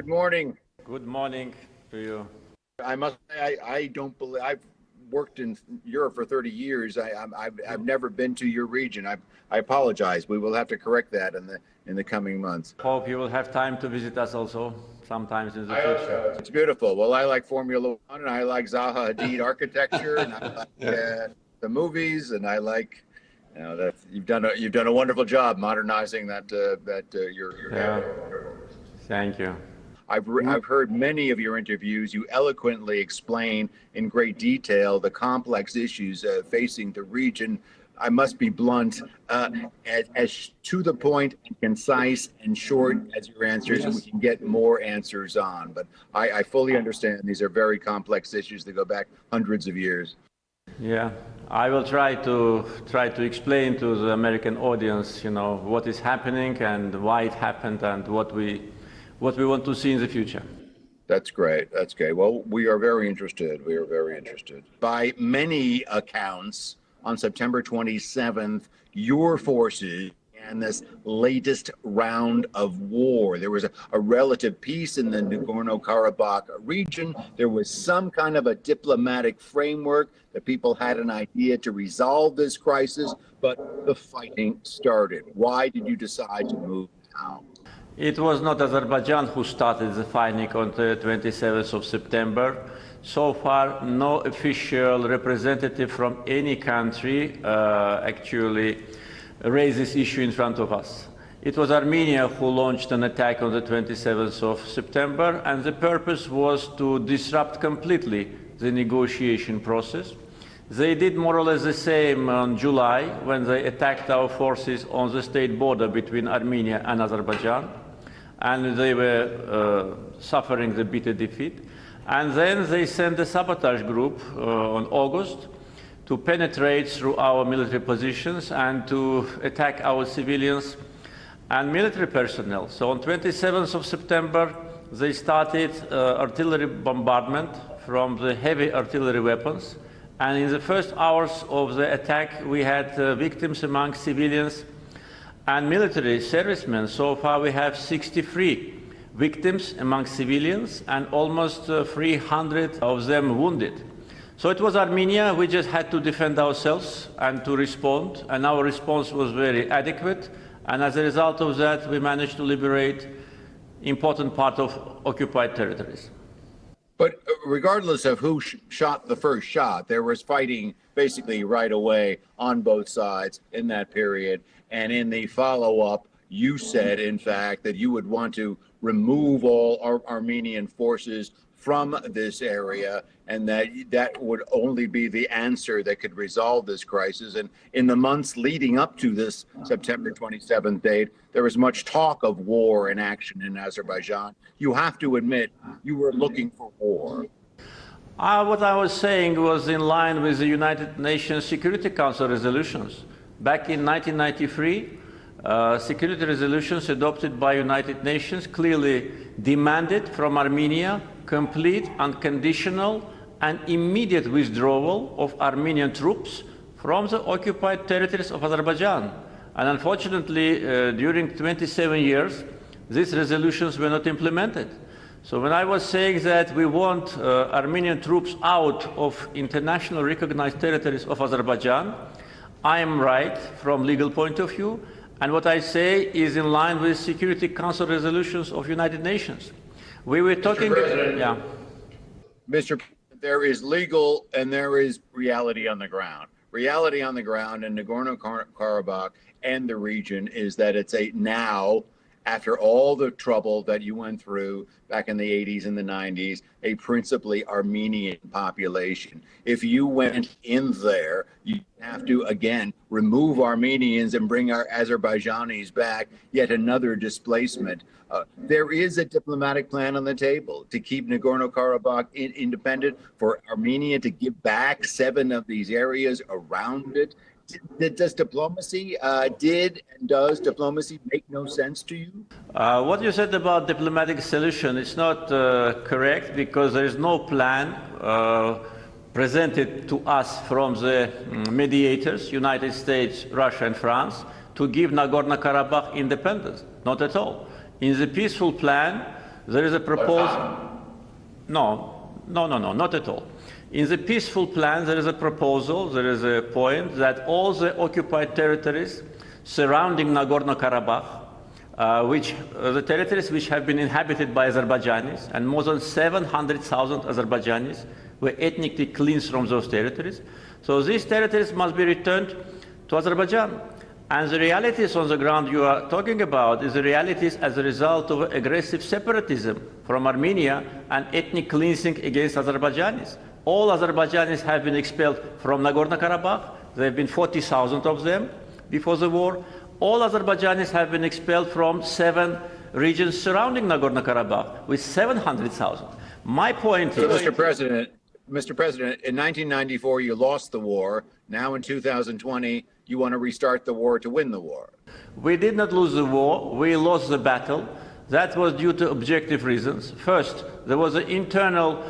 morning. Good morning to you. I must say, I don't believe, I've worked in Europe for 30 years. I've never been to your region. I apologize. We will have to correct that in the coming months. Hope you will have time to visit us also sometimes in the future. It's beautiful. Well, I like Formula One, and I like Zaha Hadid architecture, and I like the movies, and I like, you know, that you've done a wonderful job modernizing your Thank you. I've heard many of your interviews. You eloquently explain in great detail the complex issues facing the region. I must be blunt, as to the point, and concise, and short as your answers, and we can get more answers on. But I fully understand these are very complex issues that go back hundreds of years. Yeah, I will try to explain to the American audience, you know, what is happening and why it happened and what we want to see in the future. That's great. That's great. Well, we are very interested. We are very interested. By many accounts, on September 27th, your forces began this latest round of war. There was a relative peace in the Nagorno-Karabakh region. There was some kind of a diplomatic framework that people had an idea to resolve this crisis, but the fighting started. Why did you decide to move now? It was not Azerbaijan who started the fighting on the 27th of September. So far, no official representative from any country actually raised this issue in front of us. It was Armenia who launched an attack on the 27th of September, and the purpose was to disrupt completely the negotiation process. They did more or less the same on July when they attacked our forces on the state border between Armenia and Azerbaijan, and they were suffering the bitter defeat. And then they sent a sabotage group on August to penetrate through our military positions and to attack our civilians and military personnel. So on 27th of September, they started artillery bombardment from the heavy artillery weapons. And in the first hours of the attack, we had victims among civilians and military servicemen. So far, we have 63 victims among civilians and almost 300 of them wounded. So it was Armenia. We just had to defend ourselves and to respond, and our response was very adequate. And as a result of that, we managed to liberate important part of occupied territories. But regardless of who shot the first shot, there was fighting basically right away on both sides in that period. And in the follow-up, you said, in fact, that you would want to remove all Armenian forces from this area, and that would only be the answer that could resolve this crisis. And in the months leading up to this September 27th date, there was much talk of war and action in Azerbaijan. You have to admit, you were looking for war. What I was saying was in line with the United Nations Security Council resolutions. Back in 1993, security resolutions adopted by United Nations clearly demanded from Armenia complete, unconditional, and immediate withdrawal of Armenian troops from the occupied territories of Azerbaijan. And unfortunately, during 27 years, these resolutions were not implemented. So when I was saying that we want Armenian troops out of international recognized territories of Azerbaijan, I am right from legal point of view, and what I say is in line with Security Council resolutions of United Nations. We were talking... Yeah. Mr. There is legal and there is reality on the ground. Reality on the ground in Nagorno-Karabakh and the region is that it's now, after all the trouble that you went through back in the 80s and the 90s, a principally Armenian population. If you went in there, you have to, again, remove Armenians and bring our Azerbaijanis back, yet another displacement. There is a diplomatic plan on the table to keep Nagorno-Karabakh independent, for Armenia to give back 7 of these areas around it. Does diplomacy, does diplomacy make no sense to you? What you said about diplomatic solution is not correct, because there is no plan presented to us from the mediators, United States, Russia, and France, to give Nagorno-Karabakh independence. Not at all. In the peaceful plan, there is a proposal. No, not at all. In the peaceful plan, there is a proposal, there is a point that all the occupied territories surrounding Nagorno-Karabakh, the territories which have been inhabited by Azerbaijanis, and more than 700,000 Azerbaijanis were ethnically cleansed from those territories. So these territories must be returned to Azerbaijan. And the realities on the ground you are talking about is the realities as a result of aggressive separatism from Armenia and ethnic cleansing against Azerbaijanis. All Azerbaijanis have been expelled from Nagorno-Karabakh. There have been 40,000 of them before the war. All Azerbaijanis have been expelled from 7 regions surrounding Nagorno-Karabakh with 700,000. My point is... Mr. President, in 1994 you lost the war. Now in 2020 you want to restart the war to win the war. We did not lose the war. We lost the battle. That was due to objective reasons. First, there was an internal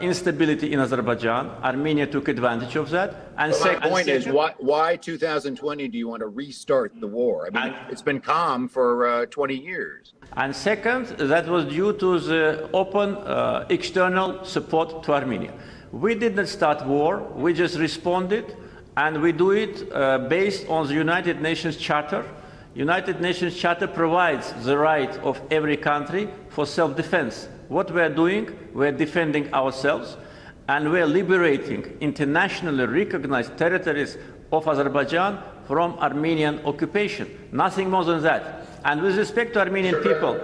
instability in Azerbaijan. Armenia took advantage of that. And my point is, why 2020 do you want to restart the war? I mean, it's been calm for 20 years. And second, that was due to the open external support to Armenia. We did not start war. We just responded, and we do it based on the United Nations Charter. United Nations Charter provides the right of every country for self-defense. What we are doing, we are defending ourselves, and we are liberating internationally recognized territories of Azerbaijan from Armenian occupation. Nothing more than that. And with respect to Armenian people,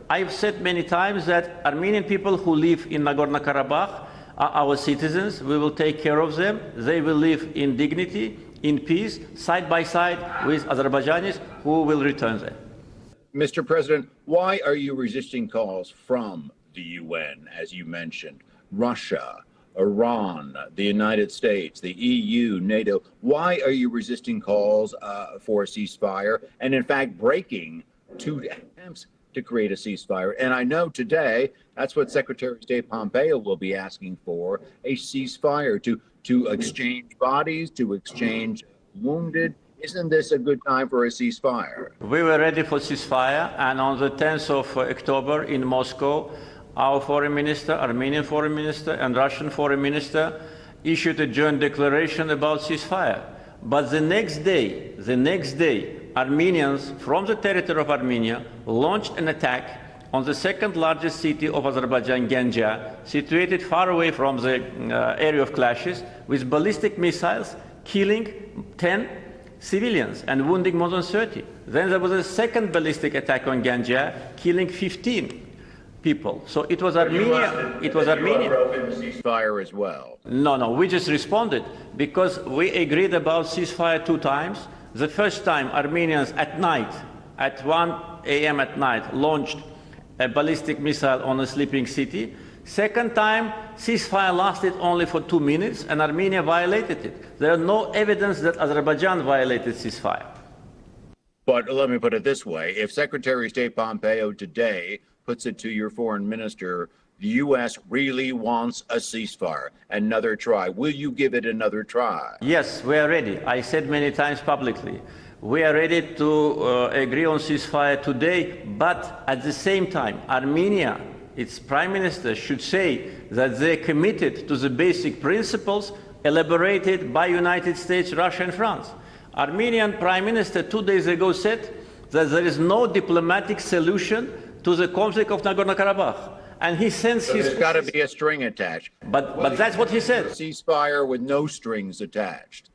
I've said many times that Armenian people who live in Nagorno-Karabakh are our citizens. We will take care of them. They will live in dignity, in peace, side by side with Azerbaijanis who will return them. Mr. President, why are you resisting calls from the UN, as you mentioned, Russia, Iran, the United States, the EU, NATO? Why are you resisting calls for a ceasefire and, in fact, breaking 2 attempts to create a ceasefire? And I know today that's what Secretary of State Pompeo will be asking for, a ceasefire to exchange bodies, to exchange wounded. Isn't this a good time for a ceasefire? We were ready for ceasefire, and on the 10th of October in Moscow, our foreign minister, Armenian foreign minister, and Russian foreign minister issued a joint declaration about ceasefire. But the next day, Armenians from the territory of Armenia launched an attack on the second largest city of Azerbaijan, Ganja, situated far away from the area of clashes, with ballistic missiles, killing 10 civilians and wounding more than 30. Then there was a second ballistic attack on Ganja, killing 15 people. So it was Armenia. It was Armenia. Ceasefire as well. No, we just responded because we agreed about ceasefire 2 times. The first time, Armenians at night, at 1 a.m. at night, launched a ballistic missile on a sleeping city. Second time, ceasefire lasted only for 2 minutes, and Armenia violated it. There is no evidence that Azerbaijan violated ceasefire. But let me put it this way. If Secretary of State Pompeo today puts it to your foreign minister, the U.S. really wants a ceasefire, another try. Will you give it another try? Yes, we are ready. I said many times publicly. We are ready to agree on ceasefire today, but at the same time, Armenia, its prime minister, should say that they are committed to the basic principles elaborated by United States, Russia, and France. Armenian prime minister 2 days ago said that there is no diplomatic solution to the conflict of Nagorno-Karabakh. And he sends his... There's got to be a string attached. But that's what he said. Ceasefire with no strings attached.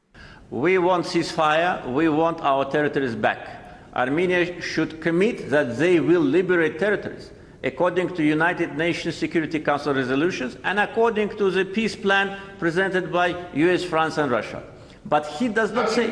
We want ceasefire. We want our territories back. Armenia should commit that they will liberate territories according to United Nations Security Council resolutions and according to the peace plan presented by US, France, and Russia. But he does not say...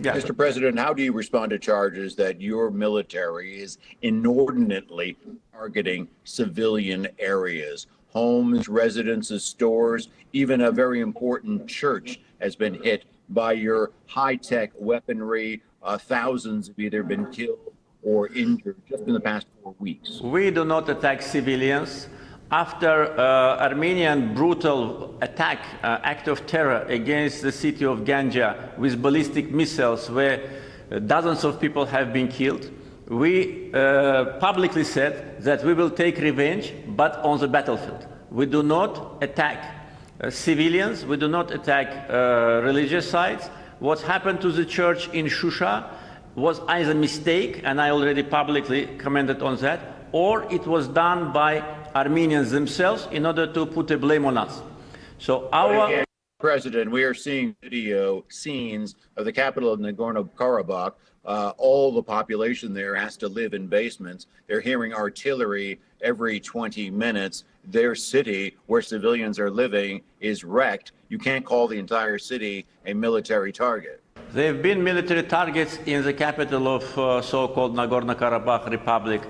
Yeah. Mr. President, how do you respond to charges that your military is inordinately targeting civilian areas, homes, residences, stores, even a very important church has been hit by your high-tech weaponry? Thousands have either been killed or injured just in the past 4 weeks. We do not attack civilians. After Armenian brutal attack, act of terror against the city of Ganja with ballistic missiles where dozens of people have been killed, We publicly said that we will take revenge, but on the battlefield. We do not attack civilians, we do not attack religious sites. What happened to the church in Shusha was either a mistake, and I already publicly commented on that, or it was done by Armenians themselves in order to put a blame on us. So our President, we are seeing video scenes of the capital of Nagorno-Karabakh. All the population there has to live in basements. They're hearing artillery every 20 minutes. Their city, where civilians are living, is wrecked. You can't call the entire city a military target. There have been military targets in the capital of so-called Nagorno-Karabakh Republic,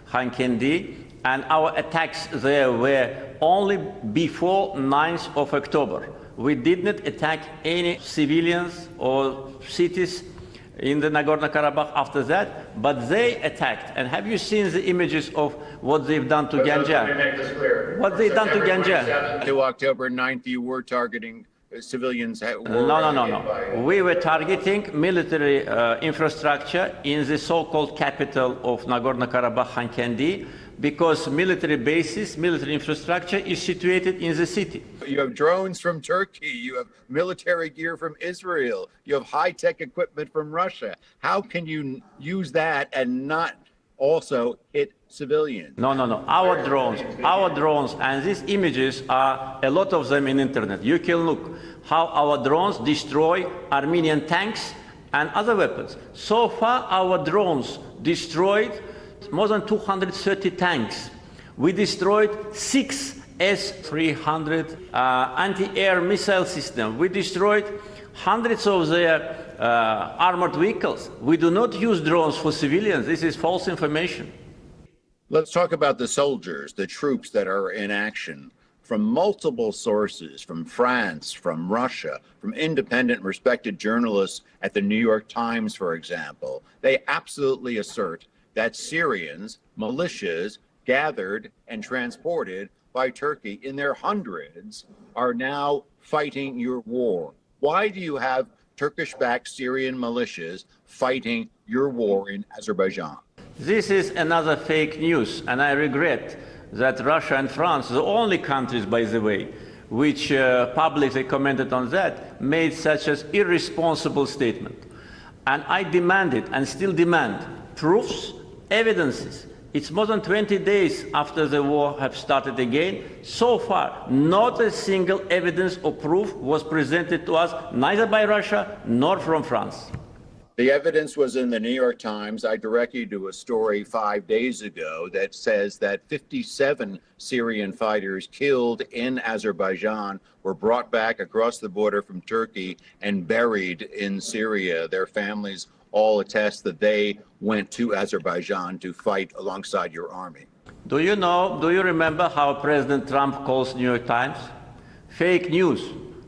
Khankendi, and our attacks there were only before 9th of October. We did not attack any civilians or cities in the Nagorno-Karabakh after that, but they attacked. And have you seen the images of what they've done to Ganja? What they've done to Ganja? To October 9th, you were targeting civilians. No. We were targeting military infrastructure in the so-called capital of Nagorno-Karabakh, Khankendi, because military bases, military infrastructure is situated in the city. You have drones from Turkey, you have military gear from Israel, you have high-tech equipment from Russia. How can you use that and not also hit civilians? No. Our drones, and these images are a lot of them in internet. You can look how our drones destroy Armenian tanks and other weapons. So far, our drones destroyed more than 230 tanks. We destroyed 6 S-300 anti-air missile systems. We destroyed hundreds of their armored vehicles. We do not use drones for civilians. This is false information. Let's talk about the soldiers, the troops that are in action. From multiple sources, from France, from Russia, from independent, respected journalists at the New York Times, for example, they absolutely assert that Syrians, militias, gathered and transported by Turkey in their hundreds, are now fighting your war. Why do you have Turkish-backed Syrian militias fighting your war in Azerbaijan? This is another fake news, and I regret that Russia and France, the only countries, by the way, which publicly commented on that, made such an irresponsible statement. And I demanded, and still demand, proofs, evidences. It's more than 20 days after the war have started again. So far, not a single evidence or proof was presented to us, neither by Russia nor from France. The evidence was in the New York Times. I direct you to a story 5 days ago that says that 57 Syrian fighters killed in Azerbaijan were brought back across the border from Turkey and buried in Syria. Their families all attest that they went to Azerbaijan to fight alongside your army. Do you remember how President Trump calls New York Times? Fake news.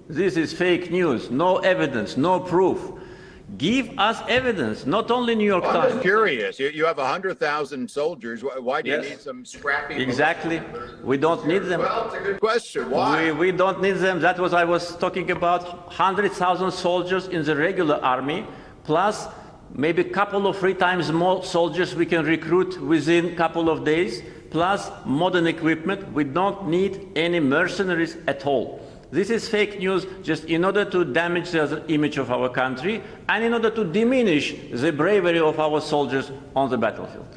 This is fake news. No evidence, no proof. Give us evidence, not only New York Times. I'm curious. You have 100,000 soldiers. Why do you need some scrappy? Exactly. We don't need them. Well, it's a good question. Why? We don't need them. That was I was talking about. 100,000 soldiers in the regular army, plus maybe a couple of 3 times more soldiers we can recruit within a couple of days, plus modern equipment. We don't need any mercenaries at all. This is fake news just in order to damage the image of our country and in order to diminish the bravery of our soldiers on the battlefield.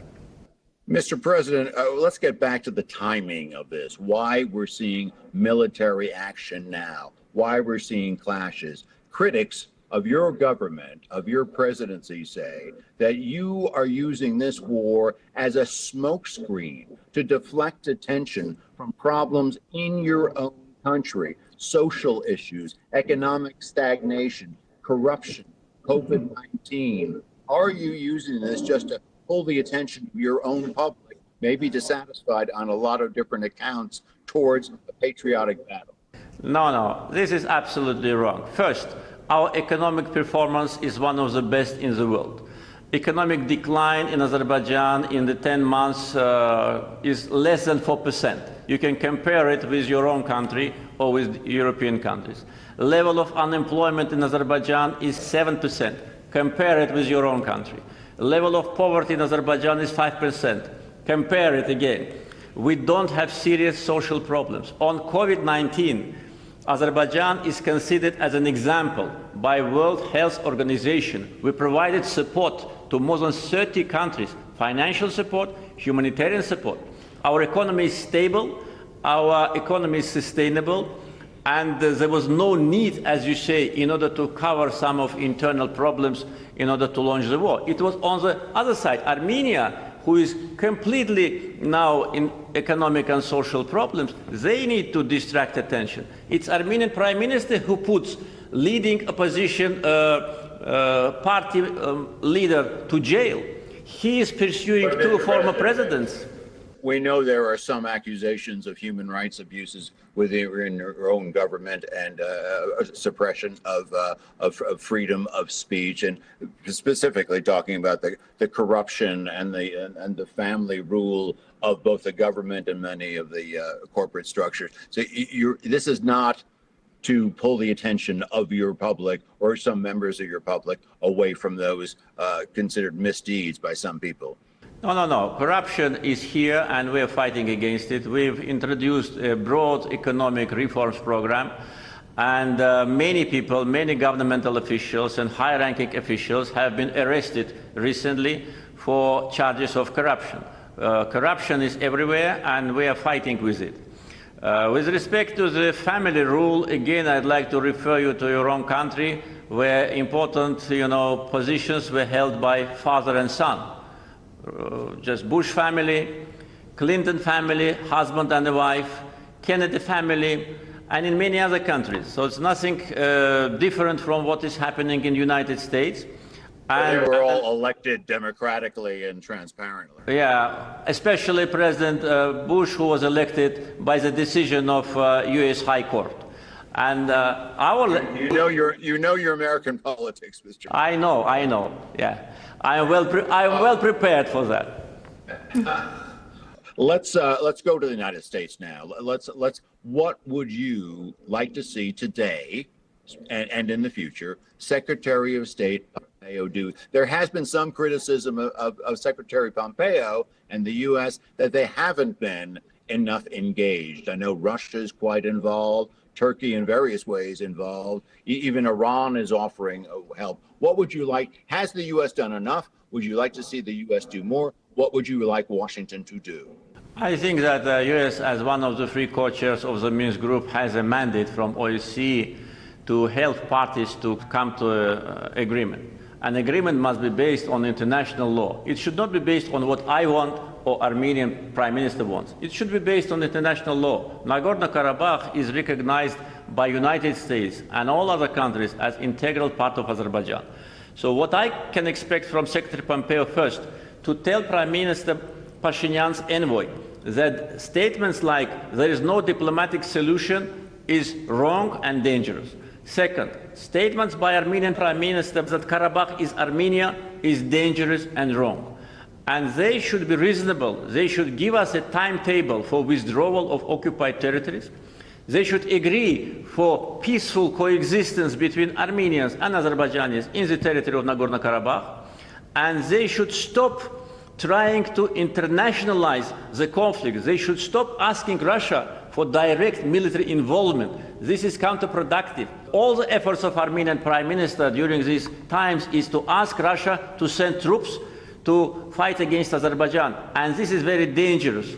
Mr. President, let's get back to the timing of this. Why we're seeing military action now, why we're seeing clashes. Critics of your government, of your presidency, say that you are using this war as a smokescreen to deflect attention from problems in your own country, social issues, economic stagnation, corruption, COVID-19. Are you using this just to pull the attention of your own public, maybe dissatisfied on a lot of different accounts, towards a patriotic battle? No, this is absolutely wrong. First, our economic performance is one of the best in the world. Economic decline in Azerbaijan in the 10 months is less than 4%. You can compare it with your own country or with European countries. Level of unemployment in Azerbaijan is 7%. Compare it with your own country. Level of poverty in Azerbaijan is 5%. Compare it again. We don't have serious social problems. On COVID-19, Azerbaijan is considered as an example by World Health Organization. We provided support to more than 30 countries, financial support, humanitarian support. Our economy is stable, our economy is sustainable, and there was no need, as you say, in order to cover some of internal problems in order to launch the war. It was on the other side, Armenia, who is completely now in economic and social problems, they need to distract attention. It's Armenian Prime Minister who puts leading opposition party leader to jail. He is pursuing two former presidents. We know there are some accusations of human rights abuses within your own government and suppression of freedom of speech, and specifically talking about the corruption and the family rule of both the government and many of the corporate structures. So this is not to pull the attention of your public or some members of your public away from those considered misdeeds by some people. No. Corruption is here and we are fighting against it. We've introduced a broad economic reforms program, and many people, many governmental officials and high-ranking officials have been arrested recently for charges of corruption. Corruption is everywhere and we are fighting with it. With respect to the family rule, again, I'd like to refer you to your own country where important, positions were held by father and son. Just Bush family, Clinton family, husband and a wife, Kennedy family, and in many other countries. So it's nothing different from what is happening in the United States. And they were all elected democratically and transparently. Yeah, especially President Bush, who was elected by the decision of U.S. High Court. And you know your American politics, Mr. I know. Yeah, I am well prepared for that. Let's go to the United States now. What would you like to see today, and in the future, Secretary of State Pompeo do? There has been some criticism of Secretary Pompeo and the U.S. that they haven't been enough engaged. I know Russia is quite involved. Turkey in various ways involved. Even Iran is offering help. What would you like? Has the U.S. done enough? Would you like to see the U.S. do more? What would you like Washington to do? I think that the U.S., as one of the three co-chairs of the Minsk Group, has a mandate from OSCE to help parties to come to an agreement. An agreement must be based on international law. It should not be based on what I want or Armenian Prime Minister wants. It should be based on international law. Nagorno-Karabakh is recognized by United States and all other countries as integral part of Azerbaijan. So what I can expect from Secretary Pompeo first, to tell Prime Minister Pashinyan's envoy that statements like there is no diplomatic solution is wrong and dangerous. Second, statements by Armenian Prime Minister that Karabakh is Armenia is dangerous and wrong. And they should be reasonable. They should give us a timetable for withdrawal of occupied territories. They should agree for peaceful coexistence between Armenians and Azerbaijanis in the territory of Nagorno-Karabakh. And they should stop trying to internationalize the conflict. They should stop asking Russia for direct military involvement. This is counterproductive. All the efforts of Armenian Prime Minister during these times is to ask Russia to send troops to fight against Azerbaijan, and this is very dangerous.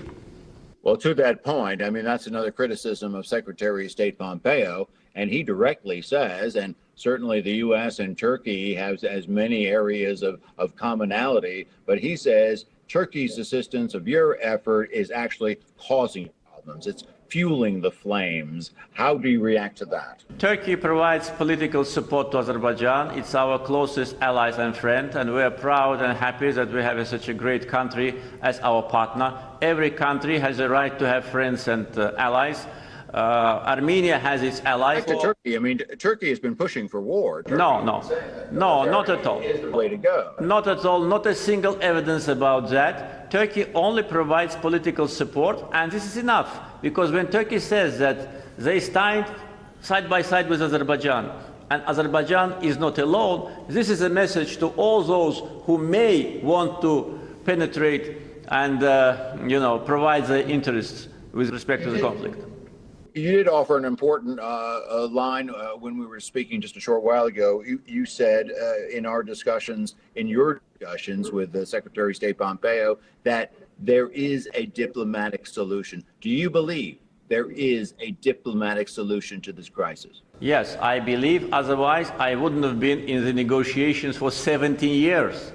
Well, to that point, I mean, that's another criticism of Secretary of State Pompeo, and he directly says, and certainly the U.S. and Turkey has as many areas of commonality, but he says Turkey's assistance of your effort is actually causing problems. It's fueling the flames. How do you react to that? Turkey provides political support to Azerbaijan. It's our closest allies and friend, and we are proud and happy that we have such a great country as our partner. Every country has a right to have friends and allies. Armenia has its allies. Back to Turkey. I mean, Turkey has been pushing for war. No, not at all. Way to go. Not at all. Not a single evidence about that. Turkey only provides political support, and this is enough. Because when Turkey says that they stand side by side with Azerbaijan And Azerbaijan is not alone. This is a message to all those who may want to penetrate and provide their interests with respect to the conflict. You did offer an important line when we were speaking just a short while ago. You said in your discussions with the Secretary of State Pompeo that there is a diplomatic solution. Do you believe there is a diplomatic solution to this crisis? Yes, I believe. Otherwise, I wouldn't have been in the negotiations for 17 years.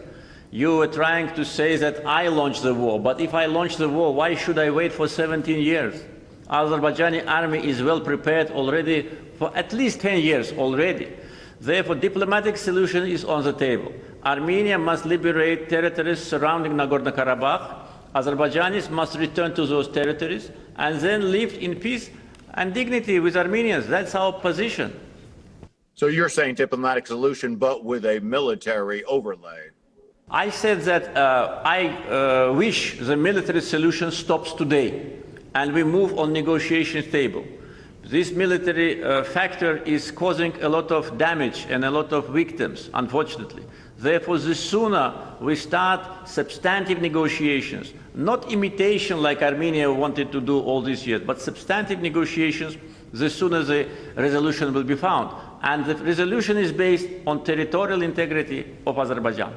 You were trying to say that I launched the war, but if I launched the war, why should I wait for 17 years? Azerbaijani army is well prepared already for at least 10 years already. Therefore, diplomatic solution is on the table. Armenia must liberate territories surrounding Nagorno-Karabakh. Azerbaijanis must return to those territories and then live in peace and dignity with Armenians. That's our position. So you're saying diplomatic solution, but with a military overlay? I said that I wish the military solution stops today and we move on negotiation table. This military factor is causing a lot of damage and a lot of victims, unfortunately. Therefore, the sooner we start substantive negotiations, not imitation like Armenia wanted to do all these years, but substantive negotiations, the sooner the resolution will be found. And the resolution is based on territorial integrity of Azerbaijan.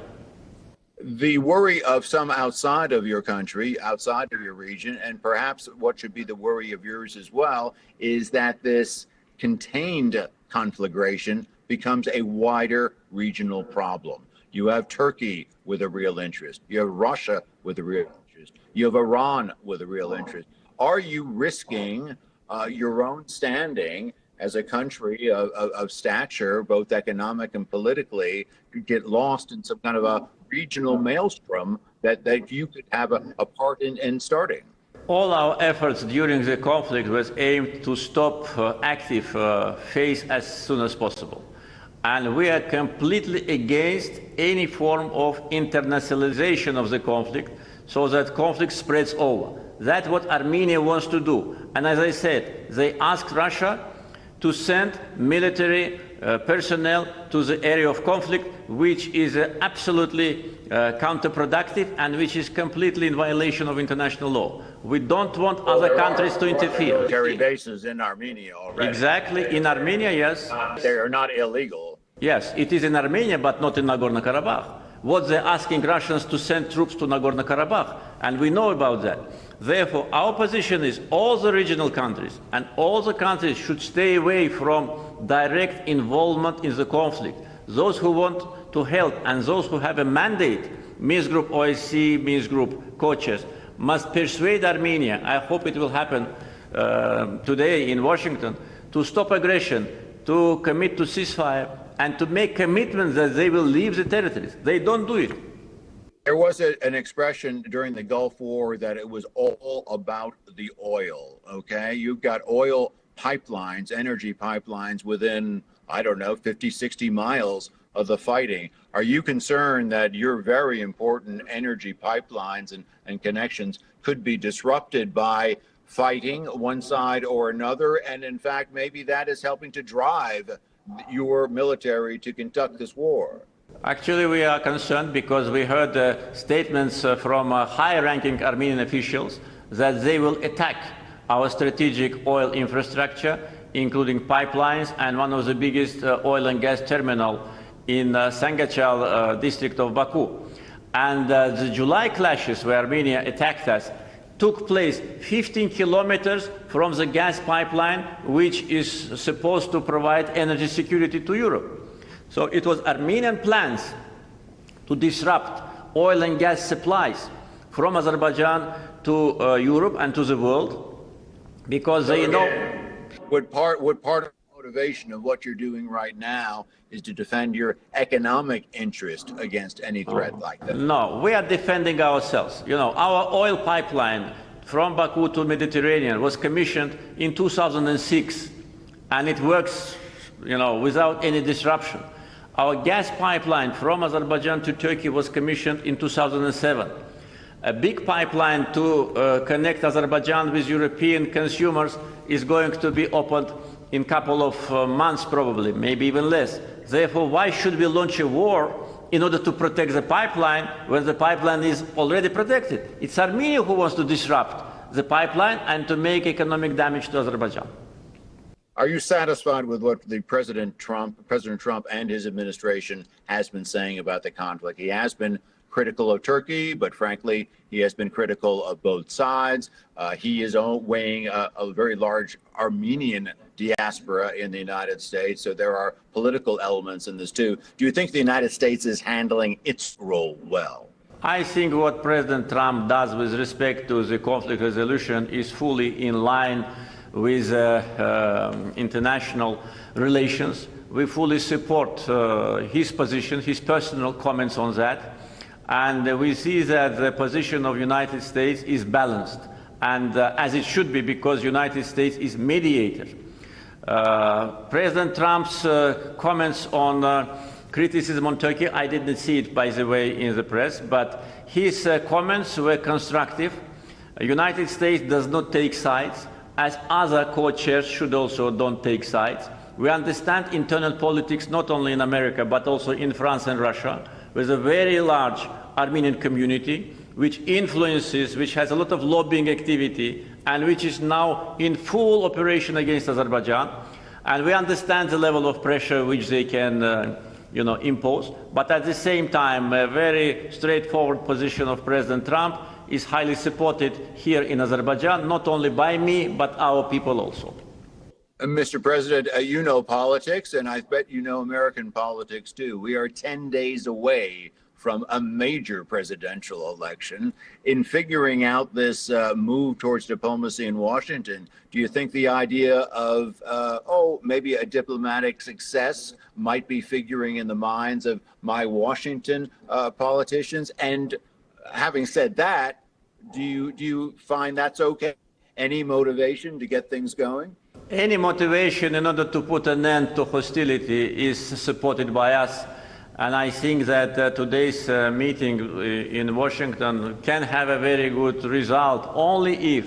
The worry of some outside of your country, outside of your region, and perhaps what should be the worry of yours as well, is that this contained conflagration becomes a wider regional problem. You have Turkey with a real interest. You have Russia with a real interest. You have Iran with a real interest. Are you risking your own standing as a country of stature, both economic and politically, to get lost in some kind of a regional maelstrom that you could have a part in starting? All our efforts during the conflict was aimed to stop active phase as soon as possible. And we are completely against any form of internationalization of the conflict so that conflict spreads over. That's what Armenia wants to do. And as I said, they asked Russia to send military personnel to the area of conflict, which is absolutely counterproductive and which is completely in violation of international law. We don't want other countries to interfere. Military bases in Armenia already. Exactly, in Armenia, yes. They are not illegal. Yes, it is in Armenia, but not in Nagorno-Karabakh. What they're asking Russians to send troops to Nagorno-Karabakh, and we know about that. Therefore, our position is all the regional countries and all the countries should stay away from direct involvement in the conflict. Those who want to help and those who have a mandate, Minsk Group OSCE, Minsk Group coaches, must persuade Armenia, I hope it will happen today in Washington, to stop aggression, to commit to ceasefire, and to make commitments that they will leave the territories. They don't do it. There was an expression during the Gulf War that it was all about the oil, okay? You've got oil pipelines, energy pipelines within, I don't know, 50, 60 miles of the fighting. Are you concerned that your very important energy pipelines and connections could be disrupted by fighting one side or another? And in fact, maybe that is helping to drive your military to conduct this war? Actually, we are concerned because we heard statements from high-ranking Armenian officials that they will attack our strategic oil infrastructure, including pipelines and one of the biggest oil and gas terminal in Sangachal district of Baku. And the July clashes where Armenia attacked us took place 15 kilometers from the gas pipeline, which is supposed to provide energy security to Europe. So it was Armenian plans to disrupt oil and gas supplies from Azerbaijan to Europe and to the world, because they know. Would part of the motivation of what you're doing right now is to defend your economic interest against any threat like that? No, we are defending ourselves. You know, our oil pipeline from Baku to Mediterranean was commissioned in 2006, and it works, you know, without any disruption. Our gas pipeline from Azerbaijan to Turkey was commissioned in 2007. A big pipeline to connect Azerbaijan with European consumers is going to be opened in a couple of months probably, maybe even less. Therefore, why should we launch a war in order to protect the pipeline when the pipeline is already protected? It's Armenia who wants to disrupt the pipeline and to make economic damage to Azerbaijan. Are you satisfied with what the President Trump and his administration has been saying about the conflict? He has been critical of Turkey, but frankly, he has been critical of both sides. He is weighing a very large Armenian diaspora in the United States, so there are political elements in this too. Do you think the United States is handling its role well? I think what President Trump does with respect to the conflict resolution is fully in line with international relations. We fully support his position, his personal comments on that. And we see that the position of the United States is balanced, and as it should be, because the United States is mediator. President Trump's comments on criticism on Turkey, I didn't see it, by the way, in the press, but his comments were constructive. The United States does not take sides, as other co-chairs should also don't take sides. We understand internal politics not only in America, but also in France and Russia, with a very large Armenian community, which influences, which has a lot of lobbying activity, and which is now in full operation against Azerbaijan. And we understand the level of pressure which they can impose. But at the same time, a very straightforward position of President Trump is highly supported here in Azerbaijan, not only by me, but our people also. Mr. President, you know politics, and I bet you know American politics too. We are 10 days away from a major presidential election. In figuring out this move towards diplomacy in Washington, do you think the idea of, maybe a diplomatic success might be figuring in the minds of my Washington politicians? And having said that, do you find that's okay? Any motivation to get things going? Any motivation in order to put an end to hostility is supported by us. And I think that today's meeting in Washington can have a very good result only if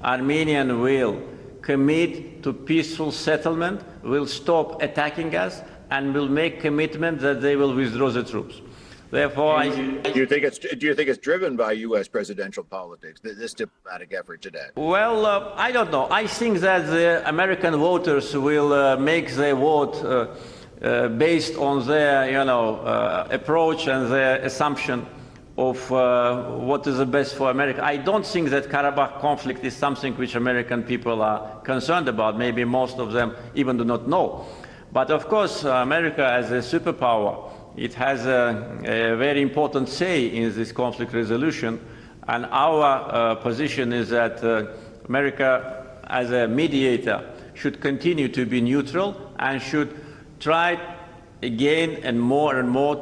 Armenian will commit to peaceful settlement, will stop attacking us, and will make commitment that they will withdraw the troops. Therefore, do you think it's driven by U.S. presidential politics, this diplomatic effort today? Well, I don't know. I think that the American voters will make their vote based on their, approach and their assumption of what is the best for America. I don't think that Karabakh conflict is something which American people are concerned about. Maybe most of them even do not know. But of course, America as a superpower, it has a very important say in this conflict resolution. And our position is that America as a mediator should continue to be neutral and should try again and more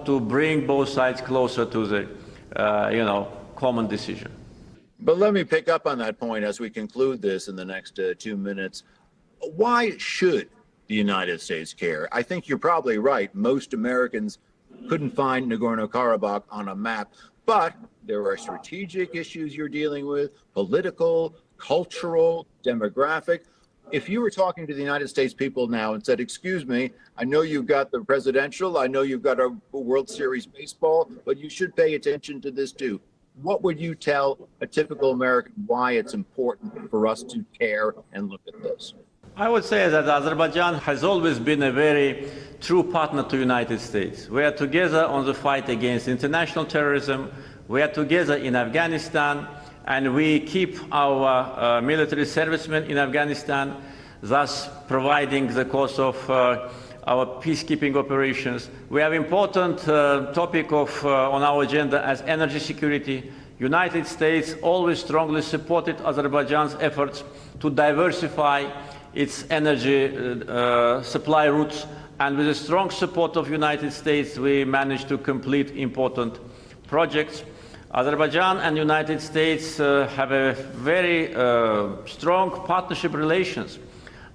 to bring both sides closer to the, common decision. But let me pick up on that point as we conclude this in the next 2 minutes. Why should the United States care? I think you're probably right. Most Americans couldn't find Nagorno-Karabakh on a map, but there are strategic issues you're dealing with, political, cultural, demographic. If you were talking to the United States people now and said, excuse me, I know you've got the presidential, I know you've got a World Series baseball, but you should pay attention to this too. What would you tell a typical American why it's important for us to care and look at this? I would say that Azerbaijan has always been a very true partner to the United States. We are together on the fight against international terrorism. We are together in Afghanistan, and we keep our military servicemen in Afghanistan, thus providing the cost of our peacekeeping operations. We have important topic on our agenda as energy security. United States always strongly supported Azerbaijan's efforts to diversify its energy supply routes, and with the strong support of the United States, we managed to complete important projects. Azerbaijan and the United States have a very strong partnership relations,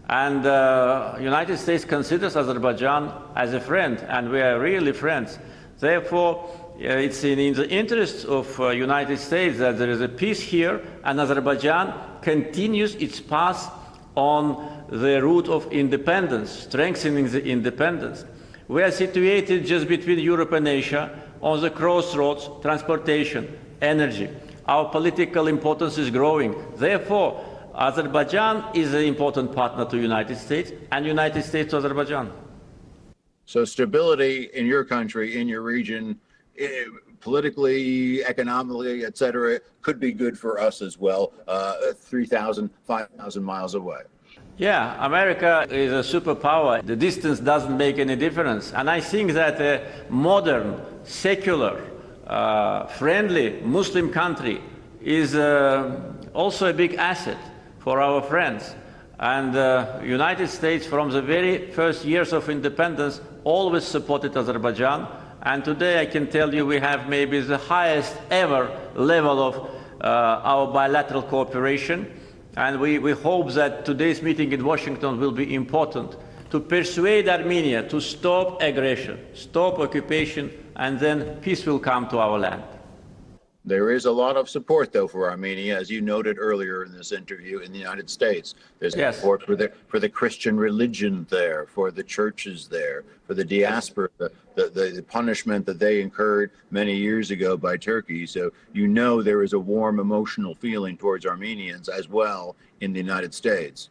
and the United States considers Azerbaijan as a friend, and we are really friends. Therefore, it's in the interest of the United States that there is a peace here, and Azerbaijan continues its path on the route of independence, strengthening the independence. We are situated just between Europe and Asia on the crossroads, transportation, energy. Our political importance is growing. Therefore, Azerbaijan is an important partner to the United States and United States to Azerbaijan. So stability in your country, in your region, politically, economically, etc., could be good for us as well, 3,000, 5,000 miles away. Yeah, America is a superpower. The distance doesn't make any difference. And I think that a modern, secular, friendly Muslim country is also a big asset for our friends. And the United States, from the very first years of independence, always supported Azerbaijan. And today I can tell you we have maybe the highest ever level of our bilateral cooperation. And we hope that today's meeting in Washington will be important to persuade Armenia to stop aggression, stop occupation, and then peace will come to our land. There is a lot of support, though, for Armenia, as you noted earlier in this interview, in the United States. There's support for the Christian religion there, for the churches there, for the diaspora, the punishment that they incurred many years ago by Turkey. So you know there is a warm emotional feeling towards Armenians as well in the United States.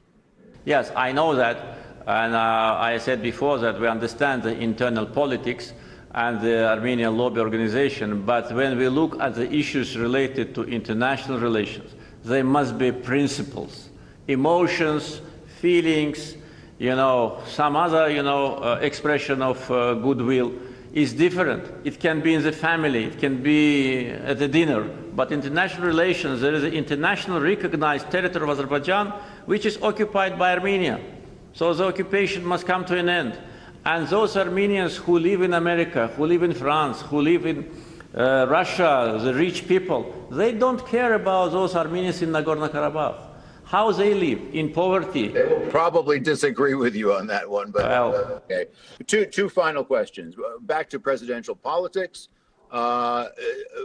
Yes, I know that. And I said before that we understand the internal politics and the Armenian lobby organization, but when we look at the issues related to international relations, there must be principles, emotions, feelings, some other, expression of goodwill is different. It can be in the family, it can be at the dinner, but international relations, there is an international recognized territory of Azerbaijan which is occupied by Armenia. So the occupation must come to an end. And those Armenians who live in America, who live in France, who live in Russia, the rich people, they don't care about those Armenians in Nagorno-Karabakh. How they live in poverty. They will probably disagree with you on that one, but okay. Two final questions. Back to presidential politics.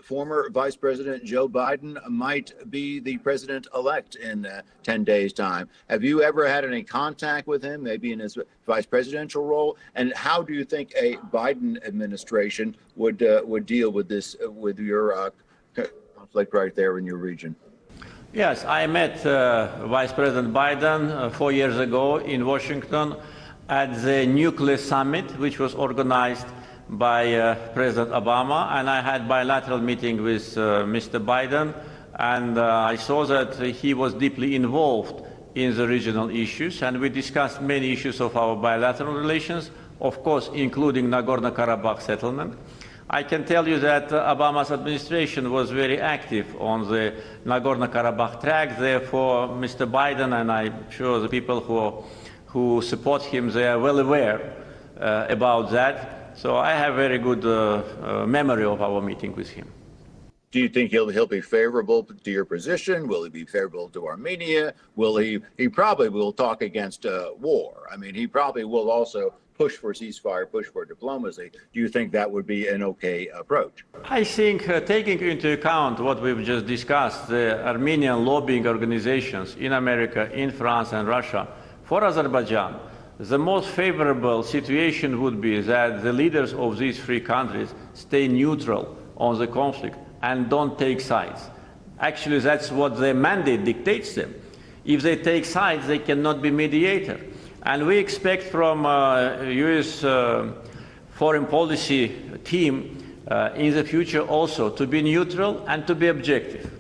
Former Vice President Joe Biden might be the president-elect in 10 days' time. Have you ever had any contact with him, maybe in his vice presidential role? And how do you think a Biden administration would deal with this, with your conflict right there in your region? Yes, I met Vice President Biden 4 years ago in Washington at the Nuclear Summit, which was organized by President Obama, and I had bilateral meeting with Mr. Biden, and I saw that he was deeply involved in the regional issues, and we discussed many issues of our bilateral relations, of course, including Nagorno-Karabakh settlement. I can tell you that Obama's administration was very active on the Nagorno-Karabakh track. Therefore, Mr. Biden, and I'm sure the people who support him, they are well aware about that. So I have very good memory of our meeting with him. Do you think he'll be favorable to your position? Will he be favorable to Armenia? Will he probably will talk against war. I mean, he probably will also push for ceasefire, push for diplomacy. Do you think that would be an okay approach? I think taking into account what we've just discussed, the Armenian lobbying organizations in America, in France and Russia, for Azerbaijan, the most favorable situation would be that the leaders of these three countries stay neutral on the conflict and don't take sides. Actually, that's what their mandate dictates them. If they take sides, they cannot be mediator. And we expect from US foreign policy team in the future also to be neutral and to be objective.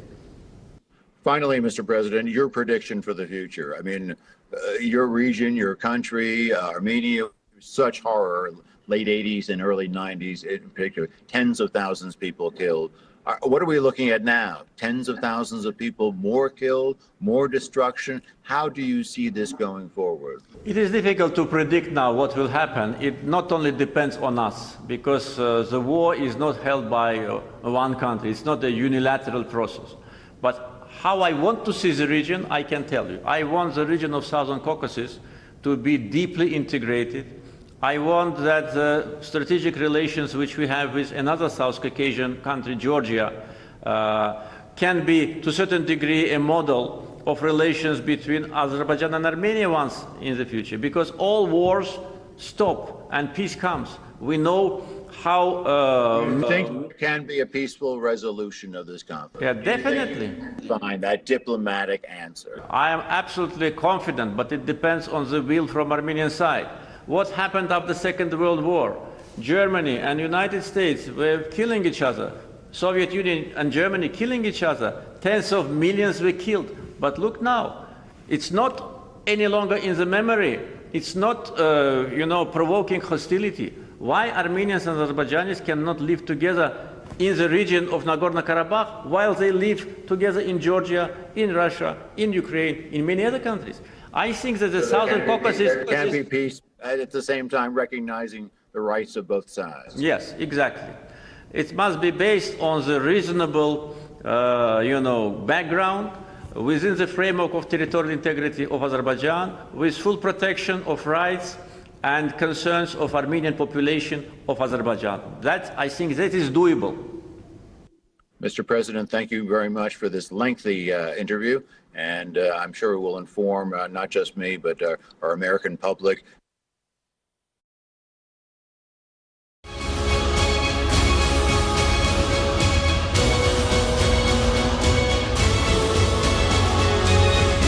Finally, Mr. President, your prediction for the future. I mean, your region, your country, Armenia, such horror, late 80s and early 90s in particular, tens of thousands of people killed. What are we looking at now? Tens of thousands of people more killed, more destruction. How do you see this going forward? It is difficult to predict now what will happen. It not only depends on us, because the war is not held by one country. It's not a unilateral process. But how I want to see the region, I can tell you. I want the region of Southern Caucasus to be deeply integrated. I want that the strategic relations which we have with another South Caucasian country, Georgia, can be, to a certain degree, a model of relations between Azerbaijan and Armenia once in the future, because all wars stop and peace comes. We know how... you think there can be a peaceful resolution of this conflict? Yeah, definitely. Find that diplomatic answer. I am absolutely confident, but it depends on the will from Armenian side. What happened after the Second World War? Germany and United States were killing each other. Soviet Union and Germany killing each other. Tens of millions were killed. But look now, it's not any longer in the memory. It's not, provoking hostility. Why Armenians and Azerbaijanis cannot live together in the region of Nagorno-Karabakh while they live together in Georgia, in Russia, in Ukraine, in many other countries? I think that the Southern Caucasus... There can be peace at the same time recognizing the rights of both sides. Yes, exactly. It must be based on the reasonable, background, within the framework of territorial integrity of Azerbaijan, with full protection of rights and concerns of Armenian population of Azerbaijan. I think that is doable. Mr. President, thank you very much for this lengthy interview, and I'm sure it will inform not just me, but our American public